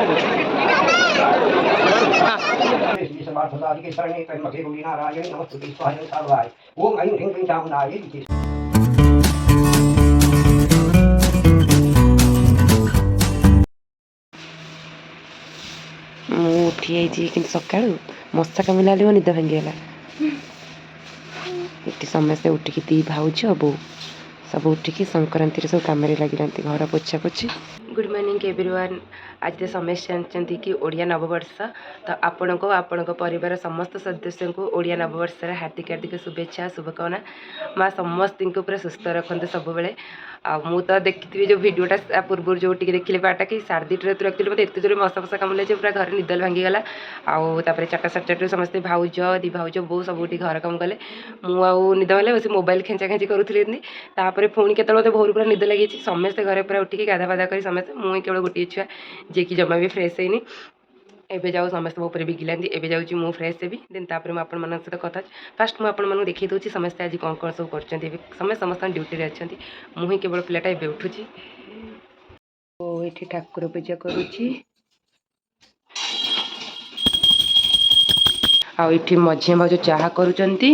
ମୁଁ ଉଠି ଯାଇଛି କିନ୍ତୁ ସକାଳୁ ମଶା କାମୁଡ଼ିଲା ବୋଲି ମୋ ନିଦ ଭାଙ୍ଗିଗଲା। ଏଠି ସମସ୍ତେ ଉଠିକି ଦି ଭାଉଜ ବୋଉ ସବୁ ଉଠିକି ସଂକ୍ରାନ୍ତିରେ ସବୁ କାମରେ ଲାଗିଲାନ୍ତି। ଘର ପୋଛା ପୋଛି। Good morning everyone. ଆଜି ସମସ୍ତେ ଜାଣିଛନ୍ତି କି ଓଡ଼ିଆ ନବବର୍ଷ, ତ ଆପଣଙ୍କୁ ଆପଣଙ୍କ ପରିବାର ସମସ୍ତ ସଦସ୍ୟଙ୍କୁ ଓଡ଼ିଆ ନବବର୍ଷର ହାର୍ଦ୍ଦିକ ହାର୍ଦ୍ଦିକ ଶୁଭେଚ୍ଛା ଶୁଭକାମନା। ମା ସମସ୍ତଙ୍କୁ ପୁରା ସୁସ୍ଥ ରଖନ୍ତୁ ସବୁବେଳେ। ଆଉ ମୁଁ ତ ଦେଖିଥିବି ଯେଉଁ ଭିଡ଼ିଓଟା ପୂର୍ବରୁ ଯେଉଁ ଟିକେ ଦେଖିଲି ପାଟା କି 2:30 ରାତିରୁ ଆକ୍ଚୁଆଲି ମୋତେ ଏତେ ଜୋରେ ମଶା କାମୁଡ଼ିଲା ଯେ ପୁରା ଘରେ ନିଦ ଭାଙ୍ଗିଗଲା। ଆଉ ତାପରେ 4ଟା 4:30ରୁ ସମସ୍ତେ ଭାଉଜ ଦି ଭାଉଜ ବୋଉ ସବୁ ଉଠି ଘର କାମ କଲେ। ମୁଁ ଆଉ ନିଦ ଭାଙ୍ଗିଲା ବସି ମୋବାଇଲ ଖେଞ୍ଚା ଖେଞ୍ଚି କରୁଥିଲି ଏମିତି। ତାପରେ ପୁଣି କେତେବେଳେ ମୋତେ ଭୋରୁ ପୁରା ନିଦ ଲାଗିଛି। ସମସ୍ତେ ଘରେ ପୁରା ଉଠିକି ଗାଧା ପାଧା କରି ସମସ୍ତେ, ମୁଁ କେବଳ ଗୋଟିଏ ଛୁଆ ଯିଏକି ଜମା ବି ଫ୍ରେଶ୍ ହେଇନି। ଏବେ ଯାଉ ସମସ୍ତେ ମୋ ଉପରେ ବିଗିଲାନ୍ତି। ଏବେ ଯାଉଛି ମୁଁ ଫ୍ରେଶ୍ ହେବି, ଦେନ୍ ତାପରେ ମୁଁ ଆପଣମାନଙ୍କ ସହିତ କଥା ଫାଷ୍ଟ ମୁଁ ଆପଣମାନଙ୍କୁ ଦେଖାଇ ଦେଉଛି ସମସ୍ତେ ଆଜି କ'ଣ କ'ଣ ସବୁ କରୁଛନ୍ତି। ଏବେ ସମସ୍ତଙ୍କ ଡ୍ୟୁଟିରେ ଅଛନ୍ତି, ମୁଁ ହିଁ କେବଳ ପିଲାଟା ଏବେ ଉଠୁଛି। ଓ ଏଠି ଠାକୁର ପୂଜା କରୁଛି। ଆଉ ଏଠି ମଝିଆ ଭାଉଜ ଚାହା କରୁଛନ୍ତି।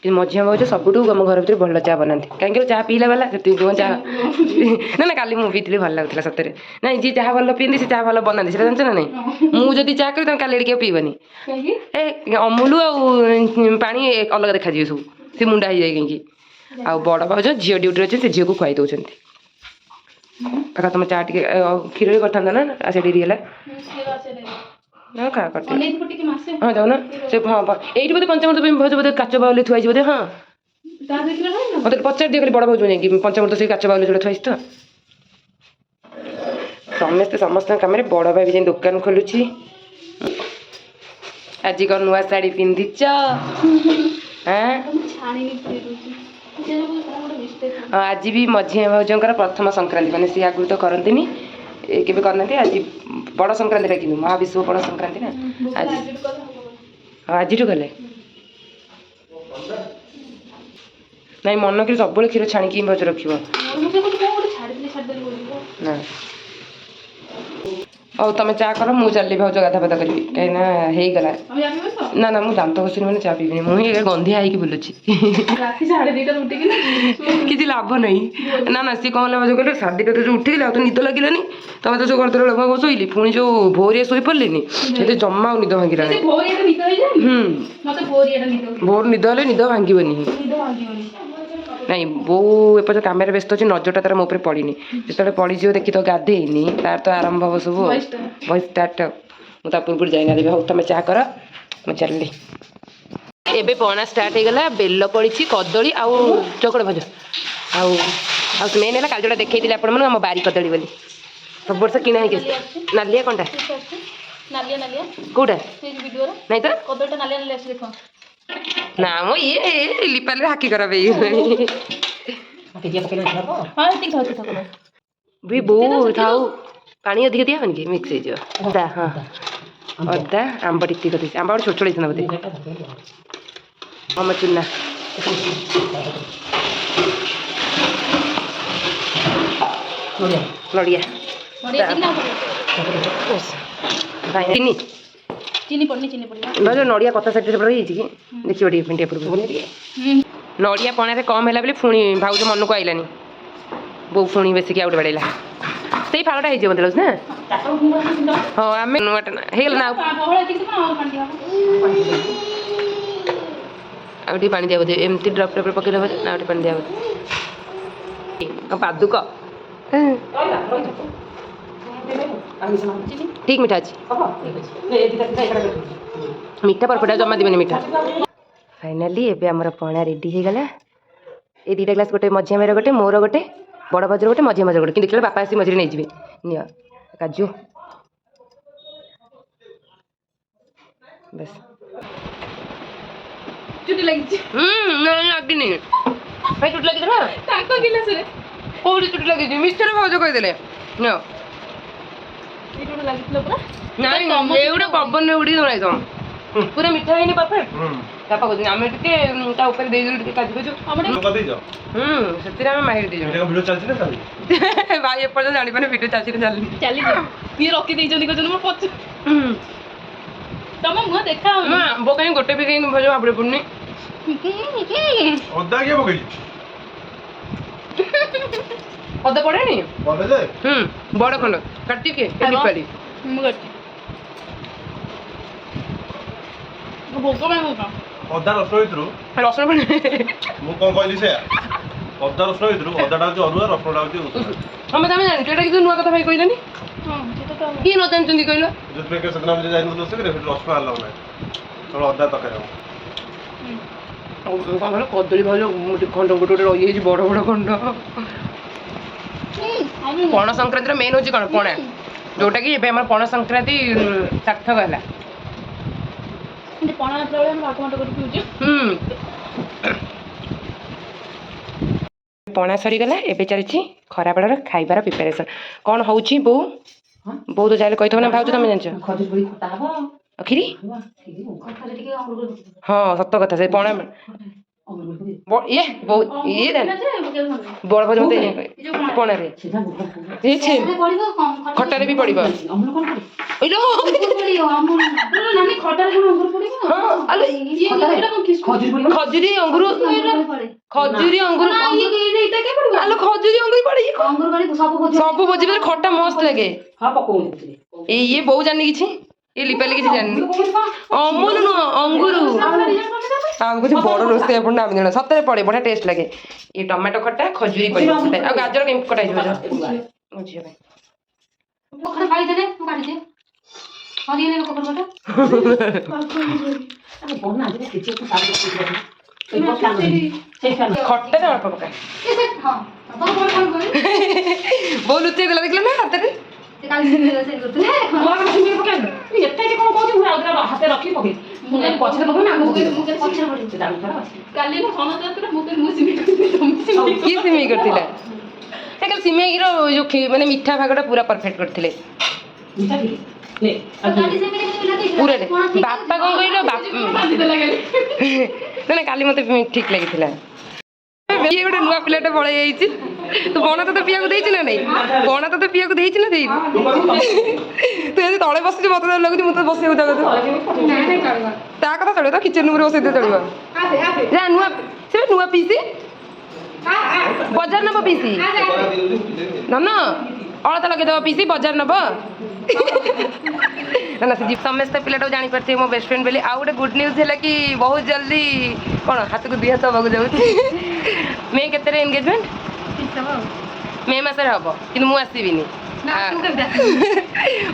କିନ୍ତୁ ମଝିଆ ଭାଉଜ ସବୁଠୁ ଆମ ଘର ଭିତରେ ଭଲ ଚାହା ବନାନ୍ତି। କାହିଁକି ଚାହା ପିଇଲା ବାଲା ସେଥିପାଇଁ ଚାହା ନା କାଲି ମୁଁ ପିଇଥିଲି ଭଲ ଲାଗୁଥିଲା ସତରେ। ନାଇଁ ଯିଏ ଚାହା ଭଲ ପିଅନ୍ତି ସେ ଚାହା ଭଲ ବନାନ୍ତି, ସେଟା ଜାଣିଛ ନା ନାଇଁ? ମୁଁ ଯଦି ଚାହା କରିବି ତମେ କାଲି ଏଠି କେউ ପିଇବନି। ଏ ଅମୁଲ ଆଉ ପାଣି ଅଲଗା ଦେଖାଯିବେ ସବୁ, ସେ ମୁଣ୍ଡା ହେଇଯାଏ କାହିଁକି। ଆଉ ବଡ଼ ଭାଉଜ ଝିଅ ଡ୍ୟୁଟିରେ ଅଛି, ସେ ଝିଅକୁ ଖୁଆଇ ଦେଉଛନ୍ତି। କାକା ତମ ଚାହା ଟିକେ କ୍ଷୀରରେ କରିଥାନ୍ତ ନା ସେ ଡେରି ହେଲା। ହଁ ଖା କରିଦିଅ। ହଁ ଯାଉନ ସେ ହଁ ଏଇଠି ବୋଧେ ପଞ୍ଚାମୃତ ଭାଉଜ ବୋଧେ କାଚ ବାଉଲରେ ଥୁଆ ହେଇଛି ବୋଧେ। ହଁ ମୋତେ ପଚାରି ଦିଅ ଖାଲି ବଡ଼ ଭାଉଜ ଯାଇକି ପଞ୍ଚାମୃତ ସେଇ କାଚ ବାଉଲରେ ଯୋଉଟା ଥୁଆ ହେଇଛି ତ। ସମସ୍ତଙ୍କ କାମରେ ବଡ଼ ଭାଇ ବି ଯାଇ ଦୋକାନ ଖୋଲୁଛି। ଆଜି କ'ଣ ନୂଆ ଶାଢ଼ୀ ପିନ୍ଧିଛ? ଆଜି ବି ମଝିଆ ଭାଉଜଙ୍କର ପ୍ରଥମ ସଂକ୍ରାନ୍ତି, ମାନେ ସିଏ ଆଗରୁ ତ କରନ୍ତିନି, କେବେ କରିନାହାନ୍ତି। ଆଜି ବଡ଼ ସଂକ୍ରାନ୍ତିଟା କିନ୍ତୁ ମହାବିଷୁବ ବଡ଼ ସଂକ୍ରାନ୍ତି ନା ଆଜି। ହଁ ଆଜିଠୁ କଲେ ନାଇଁ ମନ କରି ସବୁବେଳେ କ୍ଷୀର ଛାଣିକି ଭାଉଜ ରଖିବ ନା। ହଉ ତମେ ଚା କର, ମୁଁ ଚାଲିଲି ଭାଉଜ ଗାଧା ପାଧା କରିବି କାହିଁକିନା ହେଇଗଲା। ନା ନା ମୁଁ ଦାନ୍ତ ଘଷିନି ମାନେ ଚା ପିଇବିନି। ମୁଁ ହିଁ ଗନ୍ଧିଆ ହେଇକି ବୁଲୁଛି। କିଛି ଲାଭ ନାହିଁ। ନା ନା ସିଏ କ'ଣ ହେଲା ଭାଉଜ କହିଲେ 2:30 ଯୋଉ ଉଠିଗଲି ଆଉ ତ ନିଦ ଲାଗିଲାନି। ତମେ ତ ଯୋଉ କରିଦେଲ ଶୋଇଲି, ପୁଣି ଯୋଉ ଭୋରିଆ ଶୋଇପାରିଲିନି, ସେତେ ଜମା ଆଉ ନିଦ ଭାଙ୍ଗିଲାନି। ଭୋର ନିଦ ହେଲେ ନିଦ ଭାଙ୍ଗିବନି। ନାଇଁ ବୋଉ ଏପର୍ଯ୍ୟନ୍ତ କାମରେ ବ୍ୟସ୍ତ ଅଛି, ନଜରଟା ତାର ମୋ ଉପରେ ପଡ଼ିନି। ଯେତେବେଳେ ପଡ଼ିଯିବ ଦେଖି ତ ଗାଧେଇନି, ତାର ତ ଆରମ୍ଭ ହବ ସବୁ ଭଏସ୍ ଷ୍ଟାର୍ଟ। ମୁଁ ତା ପୂର୍ବରୁ ଯାଇ ଗାଧେଇବି। ହଉ ତମେ ଚା କର, ମୁଁ ଚାଲିଲି। ଏବେ ପଣା ଷ୍ଟାର୍ଟ ହେଇଗଲା। ବେଲ ପଡ଼ିଛି, କଦଳୀ ଆଉ ଚକଡ଼ ଭାଉଜ ଆଉ ମେନ୍ ହେଲା କାଲି ଯୋଉଟା ଦେଖେଇଥିଲି ଆପଣମାନଙ୍କୁ ଆମ ବାରି କଦଳୀ ବୋଲି। ସବୁ ବର୍ଷ କିଣା ହେଇକି ଆସିଛି। ନାଲିଆ କଣଟା? କୋଉଟା? ନାଇଁ ତ ନା ମ ଇଏ ଲିପାଲିରେ ହାକି ଖରାପ ହେଇଗଲାଣି। ବୋଉ ଥାଉ ପାଣି ଅଧିକ ଦିଆହବନି କି ମିକ୍ସ ହେଇଯିବ। ଅଦା ହଁ ଅଦା ଆମ୍ବ ଟିକେ କରିଦେଇଛି। ଆମ୍ବ ଛୋଟ ଛୋଟ ହେଇଥିଲା ବୋଧେ। ଆମ ଚୁନା ନଡ଼ିଆ ଭାଉଜ ନଡ଼ିଆ କତା ସାଇଡ଼ରେ ସେପଟେ ରହିଯାଇଛି କି ଦେଖିବ ଟିକେ ଫେଣ୍ଟିଆ ପୂର୍ବରୁ। ନଡ଼ିଆ ପଣାରେ କମ୍ ହେଲା ବୋଲି ପୁଣି ଭାଉଜ ମନକୁ ଆଇଲାନି। ବୋଉ ପୁଣି ବେଶିକି ଆଉ ଗୋଟେ ବାଡ଼େଇଲା। ସେଇ ଫାଳଟା ହେଇଯିବ ମତେ ଲାଗୁଛି ନା। ହଁ ଆମେ ନୂଆଟା ହେଇଗଲା ନା। ଆଉ ଟିକେ ପାଣି ଦିଆ ବୋଧେ, ଏମିତି ଡ୍ରପ୍ ଡ୍ରପ୍ରେ ପକେଇଲେ ବୋଧେ ନା ଆଉ ଟିକେ ପାଣି ଦିଆ ବୋଧେ। ପାଦୁକ ଠିକ୍ ମିଠା ଅଛି। ମିଠା ପରଫେକ୍ଟ ଜମା ଦିବେନି ମିଠା। ଫାଇନାଲି ଏବେ ଆମର ପଣା ରେଡ଼ି ହେଇଗଲା। ଏଇ 2ଟା ଗ୍ଲାସ୍, ଗୋଟେ ମଝିଆ ଭାଇର ଗୋଟେ, ମୋର ଗୋଟେ, ବଡ଼ ଭାଉଜର ଗୋଟେ, ମଝିଆ ଭାଉଜର ଗୋଟେ। କିନ୍ତୁ ଦେଖିଲେ ବାପା ଆସି ମଝିରେ ନେଇଯିବେ। ନିଅ କାଜୁ ବେଶ ଚୁଟି ଲାଗିଛି। ଲାଗିନି ଭାଇ, ଚୁଟି ଲାଗିଛି ନା ତାଙ୍କ ଗିଲାସରେ। କୋଉଠି ଚୁଟି ଲାଗିଛି? ମିଛରେ ଭାଉଜ କହିଦେଲେ। ନାଇଁ ଏଇଗୁଡ଼ା ପବନରେ ଉଡ଼ିକି ଯାଇଥିବ। ପୁରା ମିଠା ହେଇନି ପରଫେକ୍ଟ ବାପା କହୁଛନ୍ତି ଆମେ ଟିକେ ତା ଉପରେ ଦେଇଦେଲୁ ଟିକେ କାଜୁ କାଜୁ ସେଥିରେ ଆମେ ମାହିର ଦେଇଛୁ ଭାଇ ଏପର୍ଯ୍ୟନ୍ତ ଜାଣିପାରୁନି ଭିଡ଼ିଓ ଚାଲିଛି ଚାଲିଛି କିଏ ରଖିଦେଇଛନ୍ତି କହୁଛନ୍ତି ମୁଁ ପଛୁ ତମ ମୁହଁ ଦେଖା ମୁଁ ଆମ୍ବ କାହିଁ ଗୋଟେ ବି କାହିଁ ଭଲ ଭାବରେ ପଡୁନି ଅଦା କିଏ ପକେଇଛି ଅଦା ପଡେନି ବଡ ଖଣ୍ଡ କାଟିକି ପାରି ମୁଁ କରିଛି ଭୋଗ ପାଇଁ ଭୋଗ ଅଦା ରସୁଣ ଭିତରୁ ରସୁଣ ପଡେ ମୁଁ କଣ କହିଲି ସେଇଆ ଅଦା ରସୁଣ ଭିତରୁ ଅଦାଟା ହଉଛି ଅରୁଆ ରସୁଣଟା ହଉଛି ଉଷୁନା ଆମେ ଜାଣିଛୁ ଏଇଟା କିଛି ନୂଆ କଥା ଭାଇ କହିଲେନି କିଏ ନ ଜାଣିଛନ୍ତି କହିଲ ଯୋଉଥିପାଇଁ ସେଦିନ ଆମେ ଯାଇନଥିଲୁ ରୋଷେଇ ସେଠି ରସୁଣ ଆଲାଉ ନାହିଁ କେବଳ ଅଦା ତରକାରୀ ହବ କଣ କହିଲ କଦଳୀ ଭାଉଜ ଖଣ୍ଡ ଗୋଟେ ଗୋଟେ ରହିଯାଇଛି ବଡ ବଡ ଖଣ୍ଡ ପଣା ସଂକ୍ରାନ୍ତିର ମେନ୍ ହଉଛି କଣ ପଣା ଯୋଉଟା କି ଏବେ ଆମର ପଣା ସଂକ୍ରାନ୍ତି ସାର୍ଥକ ହେଲା ପଣା ଯେତେବେଳେ ଆମେ ଭାଗ କରି ପିଉଛୁ ପଣା ସରିଗଲା ଏବେ ଚାଲିଛି ଖରାବେଳର ଖାଇବାର ପ୍ରିପାରେସନ୍ କ'ଣ ହେଉଛି ବୋଉ ବୋଉ ତ ଯାହେଲେ କହିଥିବ ନା ଭାଉଜ ତମେ ଜାଣିଛ କ୍ଷୀରି ହଁ ସତ କଥା ସେ ପଣା ଇଏ ବଡ଼ ଭାଉଜ ମତେ ପଣାରେ ଖଟାରେ ବି ପଡ଼ିବ ଖଜୁରୀ ଅଙ୍ଗୁର ସବୁ ଭୋଜି ଖଟା ମସ୍ତ ଲାଗେ ଇଏ ବୋଉ ଜାଣିନି କିଛି ଏ ଲିପାଲି କିଛି ଜାଣିନି ଅମୁଲ ନୁହଁ ଅଙ୍ଗୁର ଆମକୁ କିଛି ବଡ଼ ରୋଷେଇ ଆପଣ ଆମେ ଜଣ ସତରେ ପଡ଼େ ବଢ଼ିଆ ଟେଷ୍ଟ ଲାଗେ ଏ ଟମାଟୋ ଖଟା ଖଜୁରୀ ପଡ଼ିବ ଆଉ ଗାଜର କେମିତି କଟା ହେଇଯିବ ମୋ ଝିଅ ପାଇଁ ଖଟା ଅଳ୍ପ ପକା ବୋଉ ଲୁଚେଇ ଦେଲା ଦେଖିଲ ନା ହାତରେ କିଏ ସିମେଇ କରିଥିଲା ସିମେଇର ଯୋଉ ମାନେ ମିଠା ଭାଗଟା ପୁରା ପରଫେକ୍ଟ କରିଥିଲେ ପୁରା ବାପା କ'ଣ କହିଲ ନା କାଲି ମତେ ଠିକ ଲାଗିଥିଲା ଇଏ ଗୋଟେ ନୂଆ ପିଲାଟେ ପଳେଇ ଯାଇଛି ତୁ ବଣ ତତେ ପିଇବାକୁ ଦେଇଛି ନା ନାଇଁ ବଣ ତତେ ପିଇବାକୁ ଦେଇଛି ନା ଦେଇନି ତୁ ଯଦି ତଳେ ବସିଛୁ ମତେ ଲାଗୁଛି ମୁଁ ତ ବସିବାକୁ ଜାଗା ତା କଥା ଚଳିବ ତ କିଚେନ ରୁମରେ ବସେଇ ଚଳିବ ଯା ନୂଆ ସେ ନୂଆ ପିଇସି ବଜାର ନବ ପିଇସି ଧନ ଅଳତା ଲଗେଇଦବ ପିଇସି ବଜାର ନବ ନା ନା ସମସ୍ତେ ପିଲାଟାକୁ ଜାଣିପାରିଥିବେ ମୋ ବେଷ୍ଟ ଫ୍ରେଣ୍ଡ ବୋଲି ଆଉ ଗୋଟେ ଗୁଡ୍ ନ୍ୟୁଜ୍ ହେଲା କି ବହୁତ ଜଲ୍ଦି କ'ଣ ହାତକୁ 2 ହାତ ହେବାକୁ ଯାଉଛି ମେ କେତେରେ ଏନଗେଜମେଣ୍ଟ ମେ ମାସରେ ହବ କିନ୍ତୁ ମୁଁ ଆସିବିନି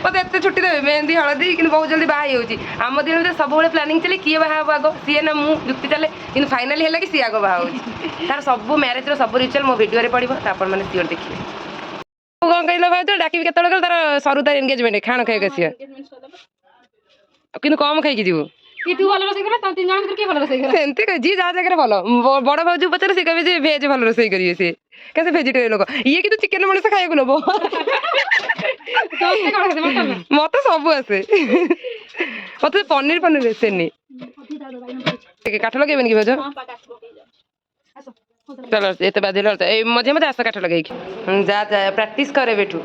ମତେ ଏତେ ଛୁଟି ଦେବେ ମେହେନ୍ଦି ହଳଦୀ କିନ୍ତୁ ବହୁତ ଜଲ୍ଦି ବାହା ହେଇଯାଉଛି ଆମ ଦିନରେ ସବୁବେଳେ ପ୍ଲାନିଂ ଚାଲେ କିଏ ବାହା ହବ ଆଗ ସିଏ ନା ମୁଁ ଯୁକ୍ତି ଚାଲେ କିନ୍ତୁ ଫାଇନାଲି ହେଲା କି ସିଏ ଆଗ ବାହା ହେଉଛି ତାର ସବୁ ମ୍ୟାରେଜର ସବୁ ରିଚୁଆଲ ମୋ ଭିଡ଼ିଓରେ ପଡ଼ିବ ତ ଆପଣମାନେ ସିଓର ଦେଖିବେ କ'ଣ କହିଲ ଭାଉଜ ଡାକିବି କେତେବେଳେ ତାର ସରୁ ତାର ଏନଗେଜମେଣ୍ଟ ଖାଣ ଖାଇବାକୁ ଆସିବା କିନ୍ତୁ କମ ଖାଇକି ଯିବୁ ସେମିତି ଯିଏ ଯାହା ଜାଗାରେ ଭଲ ବଡ଼ ଭାଉଜ ପଚାରେ ସେ କହିବେ ଯେ ଭେଜ ଭଲ ରୋଷେଇ କରିବେ ସିଏ କାରଣ ସେ ଭେଜିଟେରିଆନ ଲୋକ ଇଏ କିନ୍ତୁ ଚିକେନ ମଣିଷ ଖାଇବାକୁ ନେବ ମତେ ସବୁ ଆସେ ମତେ ପନିର ଆସେନି କାଠ ଲଗେଇବେନି କି ଭାଉଜ ଚାଲ ଏତେ ବାଜିଲା ଏଇ ମଝେ ମଝେ ଆସ କାଠ ଲଗେଇକି ଯା ପ୍ରାକ୍ଟିସ କରେ ଏବେଠୁ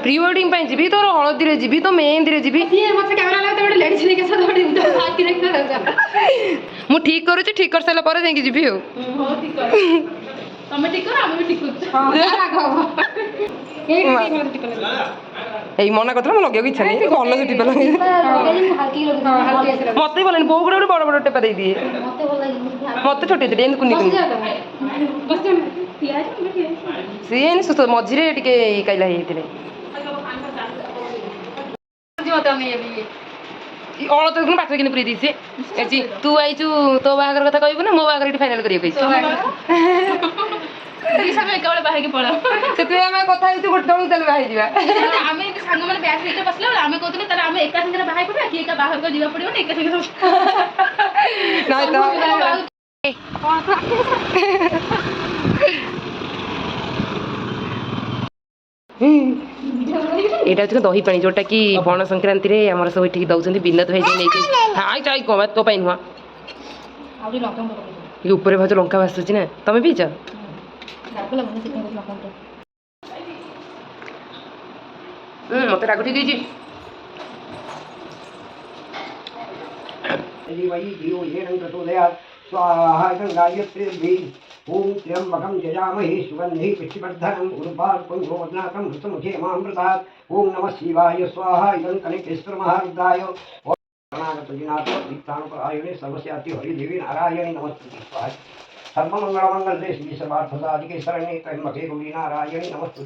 ପ୍ରି ୱେଡିଂ ପାଇଁ ଯିବି ତୋର ହଳଦୀରେ ଯିବି ତ ମେହେନ୍ଦୀରେ ଯିବି ମୁଁ ଠିକ କରୁଛି ଠିକ କରିସାରିଲା ପରେ ଯାଇକି ଯିବି ଆଉ ଏଇ ମନା କରିଥିଲା ମୁଁ ଲଗେଇବାକୁ ଇଚ୍ଛା ନାହିଁ ଭଲ ସେ ଟିପା ଲଗେଇ ମତେ ଭଲ ବୋଉ ଗୋଟେ ଗୋଟେ ବଡ଼ ବଡ଼ ଟେପା ଦେଇଦିଏ ମତେ ଛୋଟ ଛୋଟ ଏମିତି କୁନି କୁନି ସିଏ ମଝିରେ ଟିକେ କାଇଲା ହେଇଯାଇଥିଲେ ଅଳତା ଦେଖୁନ ପାଖରେ କିନ୍ତୁ ପୁରେଇ ଦେଇଛି ତୁ ଆଇଛୁ ତୋ ବାହାଘର କଥା କହିବୁ ନା ମୋ ବାହାଘର ଏଠି ଫାଇନାଲ କରିବାକୁ ସେଥିପାଇଁ ଆମେ କଥା ହେଇଛୁ ଗୋଟେ ଦଳକୁ ତାହେଲେ ବାହା ହେଇଯିବା ଆମେ ସାଙ୍ଗମାନେ ବ୍ୟାଚ୍ ଭିତରେ ବସିଲା ବେଳେ ଆମେ କହୁଥିଲେ ତାହେଲେ ଆମେ ଏକା ସାଙ୍ଗରେ ବାହା ହେଇପଡ଼ିବା କି ଏକା ବାହାଘର ଯିବାକୁ ପଡ଼ିବନି ଏକା ସାଙ୍ଗରେ ନାଇଁ ଏଇଟା ହେଉଛି ଦହି ପାଣି ଯେଉଁଟାକି ପଣା ସଂକ୍ରାନ୍ତିରେ ଆମର ସବୁ ଏଠିକି ଦେଉଛନ୍ତି ବିନୋଦ ଭାଇ ଯିଏ ନେଇକି ହାଇ ଚାଇ କମା ତୋ ପାଇଁ ନୁହଁ ଏ ଉପରେ ଭାଉଜ ଲଙ୍କା ଭାସୁଛି ନା ତମେ ପିଇଛ ମୋତେ ରାଗ ଠିକ୍ ହେଇଛି स्वाहा गायत्री ओम त्र्यंबकं यजामहे सुगंधि पुष्टिवर्धनम् उर्वारुकं गोवर्धनकं हृतमुखे मामृतात् ओम नमः शिवाय स्वाहा इदं कनकेश्वर महारुद्राय अनागतजिनाथ वित्तानुपरायणे सर्वस्याति हरिदेवी नारायणी नमस्ते स्वाहा सर्वमंगलमंगले श्री सर्वार्थसाधिके शरण्ये त्र्यंबके गौरी नारायणी नमस्ते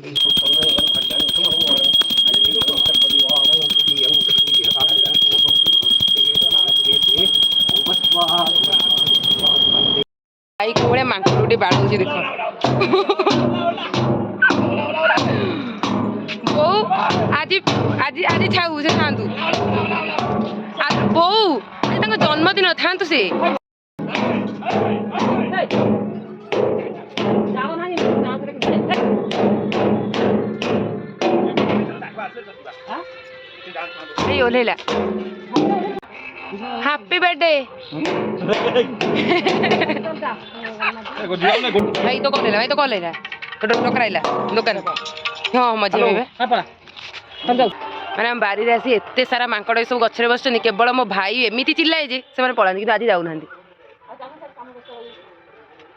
ଭାଇ କୋଉ ଭଳିଆ ମାଙ୍କଡ଼ ଗୋଟେ ବାଡ଼ଉଛି ଦେଖ ବୋଉ ଆଜି ଆଜି ଆଜି ଛାଉ ସେ ଥାଆନ୍ତୁ ବୋଉ ଆଜି ତାଙ୍କ ଜନ୍ମଦିନ ଥାଆନ୍ତୁ ସେ ଏଇ ଓହ୍ଲେଇଲା ହାପି ବାର୍ଥଡେ ଭାଇ ତ କଲେଲା ଗୋଟେ ଟକରାଇଲା ଦୋକାନ ହଁ ମଝିରେ ମାନେ ଆମ ବାରିରେ ଆସି ଏତେ ସାରା ମାଙ୍କଡ଼ ଏସବୁ ଗଛରେ ବସିଛନ୍ତି କେବଳ ମୋ ଭାଇ ଏମିତି ଚିଲ୍ଲାଏ ଯେ ସେମାନେ ପଳାନ୍ତି କିନ୍ତୁ ଆଜି ଯାଉନାହାନ୍ତି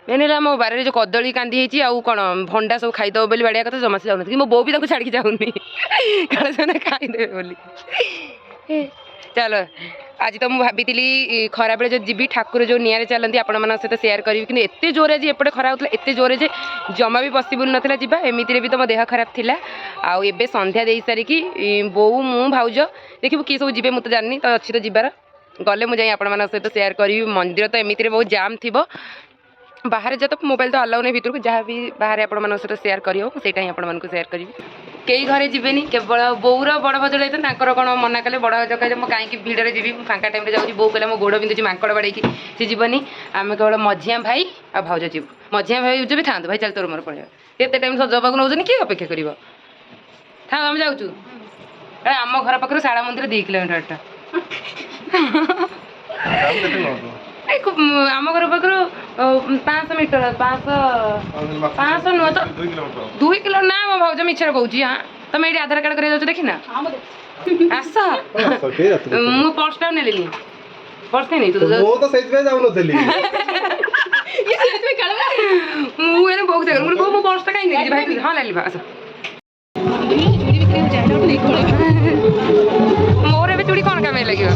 ମେନ୍ ହେଲା ମୋ ବାରିରେ ଯେଉଁ କଦଳୀ କାନ୍ଦି ହେଇଛି ଆଉ କ'ଣ ଭଣ୍ଡା ସବୁ ଖାଇଦେବ ବୋଲି ବାଡ଼ିଆ କଥା ଜମା ସେ ଯାଉନାହାନ୍ତି ମୋ ବୋଉ ବି ତାଙ୍କୁ ଛାଡ଼ିକି ଯାଉନି କାଳେ ସେମାନେ ଖାଇଦେବେ ବୋଲି ଚାଲ ଆଜି ତ ମୁଁ ଭାବିଥିଲି ଖରାବେଳେ ଯଦି ଯିବି ଠାକୁର ଯେଉଁ ନିଆଁରେ ଚାଲନ୍ତି ଆପଣମାନଙ୍କ ସହିତ ସେୟାର କରିବି କିନ୍ତୁ ଏତେ ଜୋରରେ ଆଜି ଏପଟେ ଖରା ହେଉଥିଲା ଏତେ ଜୋରରେ ଯେ ଜମା ବି ପସିବୁଲ୍ ନଥିଲା ଯିବା ଏମିତିରେ ବି ତ ମୋ ଦେହ ଖରାପ ଥିଲା ଆଉ ଏବେ ସନ୍ଧ୍ୟା ଦେଇସାରିକି ବୋଉ ମୁଁ ଭାଉଜ ଦେଖିବୁ କିଏ ସବୁ ଯିବେ ମୁଁ ତ ଜାଣିନି ତ ଅଛି ତ ଯିବାର ଗଲେ ମୁଁ ଯାଇ ଆପଣମାନଙ୍କ ସହିତ ସେୟାର କରିବି ମନ୍ଦିର ତ ଏମିତିରେ ବହୁତ ଜାମ୍ ଥିବ ବାହାରେ ଯା ତ ମୋବାଇଲ ତ ଆଲାଉ ନାହିଁ ଭିତରକୁ ଯାହା ବି ବାହାରେ ଆପଣମାନଙ୍କ ସହିତ ସେୟାର କରିବ ମୁଁ ସେଇଟା ହିଁ ଆପଣମାନଙ୍କୁ ସେୟାର କରିବି କେହି ଘରେ ଯିବେନି କେବଳ ବୋଉର ବଡ଼ ଭାଉଜ ଯାଇଥିଲେ ତାଙ୍କର କ'ଣ ମନା କଲେ ବଡ଼ ଭାଉଜ କହିଲେ ମୁଁ କାହିଁକି ଭିଡ଼ରେ ଯିବି ମୁଁ ଫାଙ୍କା ଟାଇମ୍ରେ ଯାଉଛି ବୋଉ କହିଲା ମୋ ଗୋଡ଼ ବିନ୍ଧୁଛି ମାଙ୍କଡ଼ ବାଡ଼େଇକି ସେ ଯିବନି ଆମେ କେବଳ ମଝିଆ ଭାଇ ଆଉ ଭାଉଜ ଯିବୁ ମଝିଆ ଭାଇ ଯିବି ଥାଆନ୍ତୁ ଭାଇ ଚାଲ ତୋର ମୋର ପଳେଇବା କେତେ ଟାଇମ୍ ସଜ ହେବାକୁ ନେଉଛନ୍ତି କିଏ ଅପେକ୍ଷା କରିବ ଥାଉ ଆମେ ଯାଉଛୁ ଆମ ଘର ପାଖରୁ ଶାଳା ମନ୍ଦିର 2 କିଲୋମିଟରଟା ଆମ ଘର ପାଖରୁ 500 ମିଟର 500 ନୁହଁ ତ 2 କିଲୋ ନା ମୋ ଭାଉଜ ମିଛରେ କହୁଛି ହଁ ତମେ ଏଇଠି ଆଧାର କାର୍ଡ଼ କରିବାକୁ ଯାଉଛ ଦେଖିନା ଆସ ମୁଁ ପର୍ସଟା ନେଲିନି ପର୍ସ ନେଇ ମୁଁ ଏଇନେ ବହୁତ ଜାଗା ମୁଁ ମୋ ପର୍ସଟା କାହିଁକି ନେଇଛି ଭାଇ ହଁ ନେଲି ଆସ ମୋର ଏବେ ଚୁଡ଼ି କ'ଣ କାମରେ ଲାଗିବ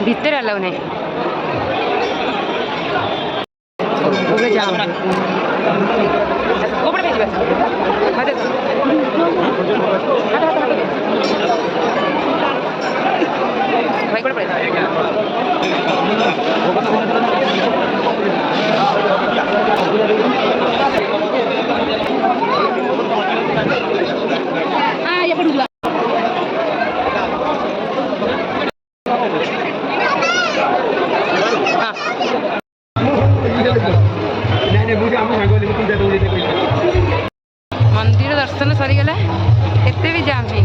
ଭିତରେ ଆଲାଉ ନାହିଁ ଭାଇ କୋଟେ ପଳେଇ मंदिर दर्शन सरीगला एते भी जाम है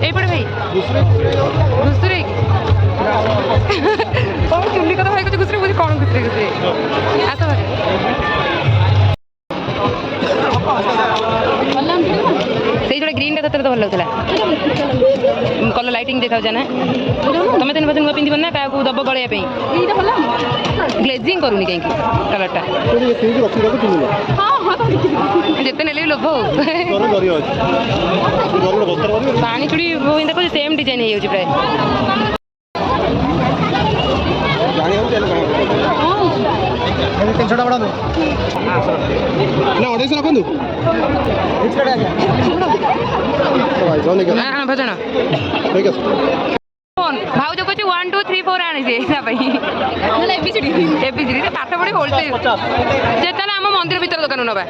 एपटे भाई घुसुरे कौन चुली कथा भाई कुछ घुसुरे बुझे कौन घुसुरे घुसुरे आस भाई से जो ग्रीन टा तो भल लगता कलर लाइटिंग देखा जाना तुम तीन बजे नुआ पिंध ना क्या दब गलिया ग्लेजिंग करूनी कहीं कलरटा जिते ने लोभ पानी चूड़ी देखो सेम डिजाइन हो प्राय भजन भाउज कह 1 2 3 4 आनी एबीसीडी पाठ पढ़ी होल्टे जेता आम मंदिर भीतर दुकान नवा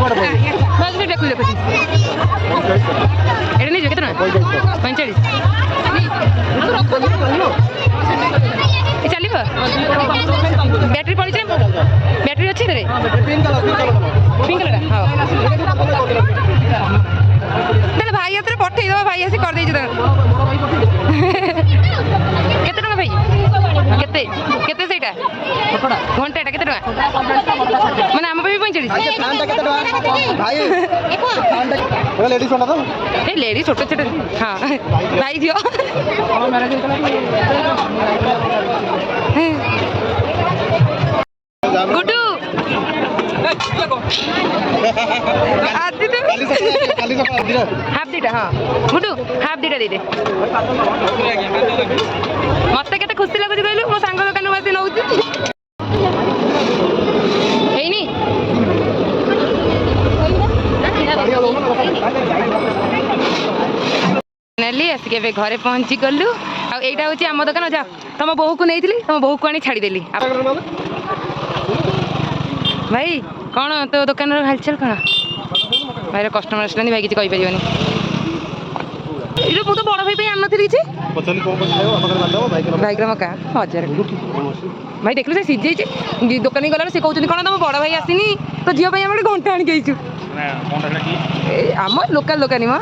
ଦେଖୁଛି ଦେଖୁଛି ଏଇଟା ନେଇଯିବ କେତେ ଟଙ୍କା 45 ଚାଲିବ ବ୍ୟାଟେରୀ ପଡ଼ିଛି ବ୍ୟାଟେରୀ ଅଛି ଏଥିରେ ପିଙ୍କ କଲର ହଉ ତାହେଲେ ଭାଇ ହାତରେ ପଠେଇଦେବ ଭାଇ ଆସି କରିଦେଇଛୁ ତାଙ୍କର କେତେ ଟଙ୍କା ଭାଇ କେତେ କେତେ ସେଇଟା ଘଣ୍ଟାଟା କେତେ ଟଙ୍କା ମାନେ ଆମ ପାଇଁ 45 ଏ ଲେଡି ଛୋଟ ଛୋଟ ହଁ ଭାଇ ଝିଅ ଗୁଡୁ ଆଜି ତ ହାଫ୍ ଦିଟା ହଁ ଗୁଡୁ ହାଫ୍ ଦିଟା ଦେଇଦେ ମତେ କେତେ ଖୁସି ଲାଗୁଛି କହିଲୁ ମୋ ସାଙ୍ଗ ଦୋକାନରୁ ଆସି ନଉଛି ହେଇନି ନେଲି ଆସିକି ଏବେ ଘରେ ପହଞ୍ଚି ଗଲୁ ଆଉ ଏଇଟା ହେଉଛି ଆମ ଦୋକାନ ଯା ତମ ବୋହୂକୁ ନେଇଥିଲି ତମ ବୋହୂକୁ ଆଣି ଛାଡ଼ିଦେଲି ଭାଇ କ'ଣ ତୋ ଦୋକାନର ହାଲଚାଲ କ'ଣ ଭାଇର କଷ୍ଟମର ଆସିଲାନି ଭାଇ କିଛି କହିପାରିବନି ଏଇଟା ମୁଁ ତ ବଡ଼ ଭାଇ ପାଇଁ ଆଣିନଥିଲି କିଛି ଭାଇଙ୍କର ମକା 1000 ଭାଇ ଦେଖିଲୁ ସେ ସିଝେଇଛି ଦୋକାନୀ ଗଲାବେଳେ ସେ କହୁଛନ୍ତି କ'ଣ ତମ ବଡ଼ ଭାଇ ଆସିନି ତ ଝିଅ ପାଇଁ ଆମେ ଗୋଟେ ଘଣ୍ଟା ଆଣିକି ଆଇଛୁ ଆମ ଲୋକାଲ ଦୋକାନୀ ମ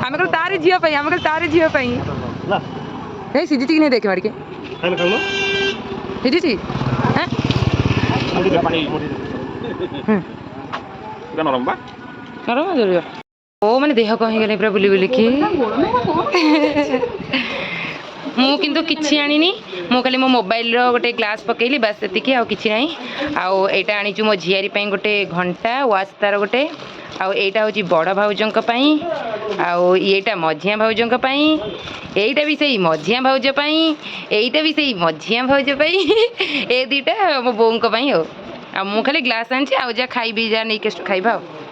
ଆମେ କହିଲୁ ତାରି ଝିଅ ପାଇଁ ଆମେ କହିଲୁ ତାରି ଝିଅ ପାଇଁ ଭାଇ ସିଝିଛି କି ନାହିଁ ଦେଖିବା ଟିକେ ସିଝିଛି ନରମ ଜଳିବ ଓ ମାନେ ଦେହ କ'ଣ ହେଇଗଲା ପୁରା ବୁଲି ବୁଲିକି ମୁଁ କିନ୍ତୁ କିଛି ଆଣିନି ମୁଁ ଖାଲି ମୋ ମୋବାଇଲର ଗୋଟେ ଗ୍ଲାସ୍ ପକେଇଲି ବାସ୍ ସେତିକି ଆଉ କିଛି ନାହିଁ ଆଉ ଏଇଟା ଆଣିଛୁ ମୋ ଝିଆରୀ ପାଇଁ ଗୋଟେ ଘଣ୍ଟା ୱାଚ୍ ତାର ଗୋଟେ ଆଉ ଏଇଟା ହେଉଛି ବଡ଼ ଭାଉଜଙ୍କ ପାଇଁ ଆଉ ଏଇଟା ମଝିଆ ଭାଉଜଙ୍କ ପାଇଁ ଏଇଟା ବି ସେଇ ମଝିଆ ଭାଉଜ ପାଇଁ ଏଇଟା ବି ସେଇ ମଝିଆ ଭାଉଜ ପାଇଁ ଏ ଦୁଇଟା ମୋ ବୋଉଙ୍କ ପାଇଁ ଆଉ ମୁଁ ଖାଲି ଗ୍ଲାସ୍ ଆଣିଛି ଆଉ ଯାହା ଖାଇବି ଯାହା ନେଇକି ଖାଇବା ଆଉ